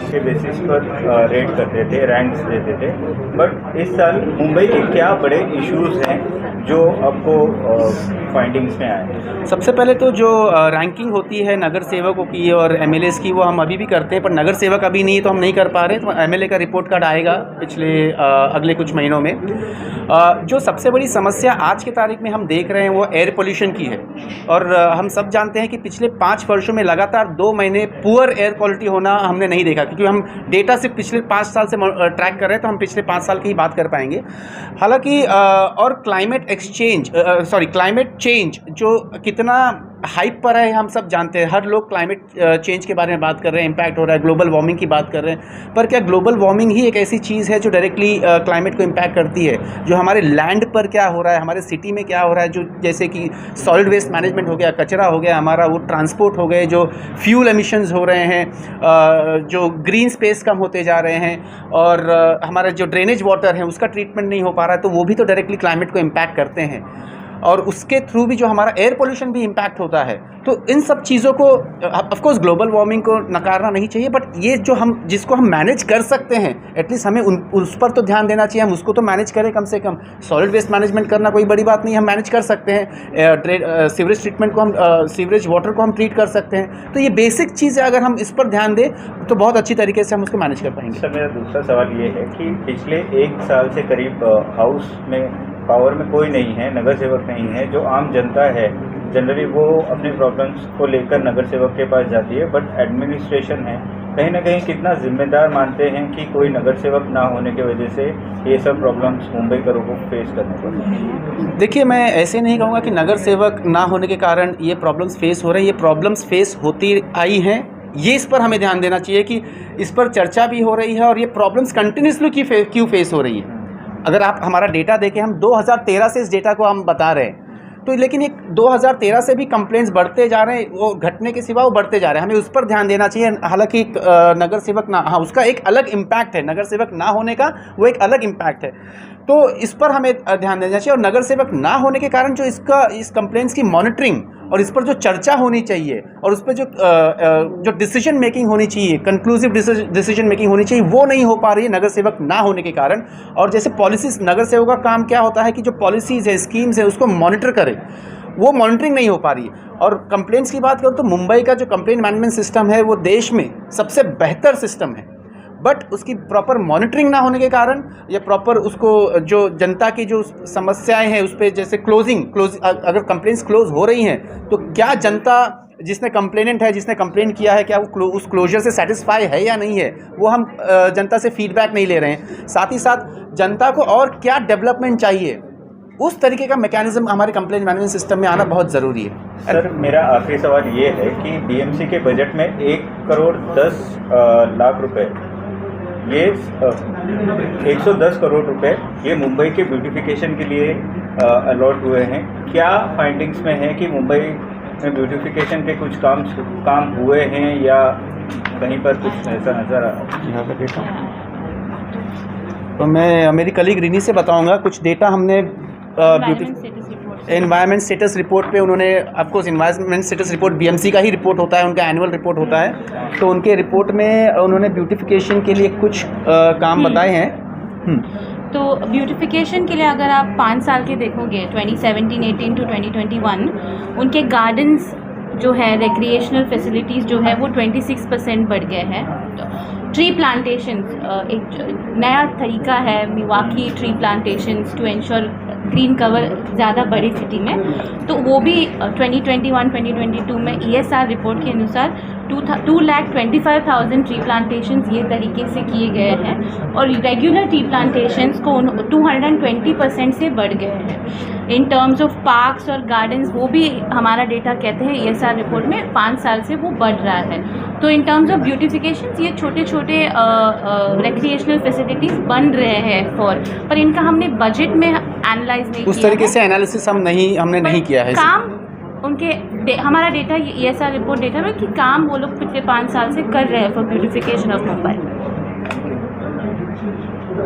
के बेसिस पर रेट करते थे, रैंक्स देते थे। बट इस साल मुंबई के क्या बड़े इश्यूज़ हैं जो आपको फाइंडिंग्स में आए? सबसे पहले तो जो रैंकिंग होती है नगर सेवकों की और एमएलएस की, वो हम अभी भी करते हैं, पर नगर सेवक अभी नहीं है तो हम नहीं कर पा रहे। तो एमएलए का रिपोर्ट कार्ड आएगा अगले कुछ महीनों में। जो सबसे बड़ी समस्या आज की तारीख में हम देख रहे हैं वो एयर पोल्यूशन की है। और हम सब जानते हैं कि पिछले 5 वर्षों में लगातार 2 महीने पुअर एयर क्वालिटी होना हमने नहीं देखा, क्योंकि हम डेटा सिर्फ पिछले 5 साल से ट्रैक कर रहे हैं, तो हम पिछले 5 साल की ही बात कर पाएंगे। हालांकि और क्लाइमेट चेंज जो कितना हाइप पर है हम सब जानते हैं। हर लोग क्लाइमेट चेंज के बारे में बात कर रहे हैं, इम्पैक्ट हो रहा है, ग्लोबल वार्मिंग की बात कर रहे हैं। पर क्या ग्लोबल वार्मिंग ही एक ऐसी चीज़ है जो डायरेक्टली क्लाइमेट को इम्पैक्ट करती है? जो हमारे लैंड पर क्या हो रहा है, हमारे सिटी में क्या हो रहा है, जो जैसे कि सॉलिड वेस्ट मैनेजमेंट हो गया, कचरा हो गया हमारा, वो ट्रांसपोर्ट हो गए, जो फ्यूल एमिशंस हो रहे हैं, जो ग्रीन स्पेस कम होते जा रहे हैं, और हमारा जो ड्रेनेज वाटर है उसका ट्रीटमेंट नहीं हो पा रहा है, तो वो भी तो डायरेक्टली क्लाइमेट को इम्पैक्ट करते हैं। और उसके थ्रू भी जो हमारा एयर पोल्यूशन भी इम्पैक्ट होता है। तो इन सब चीज़ों को ऑफ कोर्स ग्लोबल वार्मिंग को नकारना नहीं चाहिए, बट ये जो हम जिसको हम मैनेज कर सकते हैं एटलीस्ट हमें उस पर तो ध्यान देना चाहिए। हम उसको तो मैनेज करें कम से कम। सॉलिड वेस्ट मैनेजमेंट करना कोई बड़ी बात नहीं, हम मैनेज कर सकते हैं। सीवरेज ट्रीटमेंट को हम सीवरेज वाटर को हम ट्रीट कर सकते हैं। तो ये बेसिक चीज़ है, अगर हम इस पर ध्यान दें तो बहुत अच्छी तरीके से हम उसको मैनेज कर पाएंगे। सर, मेरा दूसरा सवाल ये है कि पिछले 1 साल से करीब हाउस में पावर में कोई नहीं है, नगर सेवक नहीं है। जो आम जनता है जनरली वो अपने प्रॉब्लम्स को लेकर नगर सेवक के पास जाती है, बट एडमिनिस्ट्रेशन है कहीं ना कहीं कितना जिम्मेदार मानते हैं कि कोई नगर सेवक ना होने की वजह से ये सब प्रॉब्लम्स मुंबई करों को फेस करने पड़ते? देखिए, मैं ऐसे नहीं कहूँगा कि नगर सेवक ना होने के कारण ये प्रॉब्लम्स फेस हो रहे हैं। ये प्रॉब्लम्स फेस होती आई हैं, ये इस पर हमें ध्यान देना चाहिए कि इस पर चर्चा भी हो रही है और ये प्रॉब्लम्स कंटिन्यूसली क्यों फेस हो रही है। अगर आप हमारा डेटा देखें, हम 2013 से इस डेटा को हम बता रहे हैं, तो लेकिन एक 2013 से भी कंप्लेंट्स बढ़ते जा रहे हैं, वो घटने के सिवा वो बढ़ते जा रहे हैं। हमें उस पर ध्यान देना चाहिए। हालांकि नगर सेवक ना, हाँ, उसका एक अलग इम्पैक्ट है, नगर सेवक ना होने का वो एक अलग इम्पैक्ट है, तो इस पर हमें ध्यान देना चाहिए। और नगर सेवक ना होने के कारण जो इस कंप्लेंट्स की मॉनिटरिंग और इस पर जो चर्चा होनी चाहिए और उस पर जो डिसीजन मेकिंग होनी चाहिए, कंक्लूसिव डिसीजन मेकिंग होनी चाहिए, वो नहीं हो पा रही है नगर सेवक ना होने के कारण। और जैसे पॉलिसीज, नगर सेवक का काम क्या होता है कि जो पॉलिसीज़ है, स्कीम्स है, उसको मॉनिटर करे, वो मॉनिटरिंग नहीं हो पा रही है। और कंप्लेंट्स की बात करूँ तो मुंबई का जो कंप्लेंट मैनेजमेंट सिस्टम है वो देश में सबसे बेहतर सिस्टम है, बट उसकी प्रॉपर मॉनिटरिंग ना होने के कारण या प्रॉपर उसको जो जनता की जो समस्याएं हैं उस पर जैसे अगर कंप्लेंट्स क्लोज हो रही हैं तो क्या जनता जिसने कंप्लेनेंट है, जिसने कंप्लेन किया है, क्या वो उस क्लोजर से सेटिस्फाई है या नहीं है, वो हम जनता से फीडबैक नहीं ले रहे हैं। साथ ही साथ जनता को और क्या डेवलपमेंट चाहिए, उस तरीके का मैकेनिज्म हमारे कंप्लेंट मैनेजमेंट सिस्टम में आना बहुत ज़रूरी है। सर, मेरा आखिरी सवाल ये है कि बीएमसी के बजट में 1 करोड़ 10 लाख रुपए, ये 110 करोड़ रुपए ये मुंबई के ब्यूटिफिकेशन के लिए अलॉट हुए हैं। क्या फाइंडिंग्स में है कि मुंबई में ब्यूटिफिकेशन के कुछ काम हुए हैं या कहीं पर कुछ ऐसा नज़र आ रहा है? तो मैं मेरी कलीग रिनी से बताऊंगा। कुछ डेटा हमने एनवायरनमेंट स्टेटस रिपोर्ट पे उन्होंने, of course environment status report BMC का ही रिपोर्ट होता है, उनका एनुअल रिपोर्ट होता है, तो उनके रिपोर्ट में उन्होंने ब्यूटिफिकेशन के लिए कुछ काम बताए हैं। तो ब्यूटिफिकेशन के लिए अगर आप 5 साल के देखोगे 2017-18 टू 2021, उनके गार्डन्स जो है, रिक्रिएशनल फैसिलिटीज़ जो है वो 26% बढ़ गए हैं। ट्री प्लांटेशंस एक नया तरीका है, Miyawaki tree plantations to ensure green cover ज़्यादा बड़ी सिटी में, तो वो भी 2021-2022 में ESR रिपोर्ट के अनुसार 2,25,000 ट्री प्लांटेशंस ये तरीके से किए गए हैं और रेगुलर ट्री प्लांटेशंस को 220% से बढ़ गए हैं। इन टर्म्स ऑफ पार्क्स और गार्डन्स, वो भी हमारा डेटा कहते हैं ESR रिपोर्ट में 5 साल से वो बढ़ रहा है। तो इन टर्म्स ऑफ ब्यूटिफिकेशंस ये छोटे छोटे रिक्रिएशनल फैसिलिटीज़ बन रहे हैं पर इनका हमने बजट में एनालाइज नहीं किया। उस तरीके से एनालिसिस हमने नहीं किया है। काम उनके हमारा डेटा ESR रिपोर्ट डेटा है कि काम वो लोग पिछले 5 साल से कर रहे हैं फॉर ब्यूटिफिकेशन ऑफ मुंबई।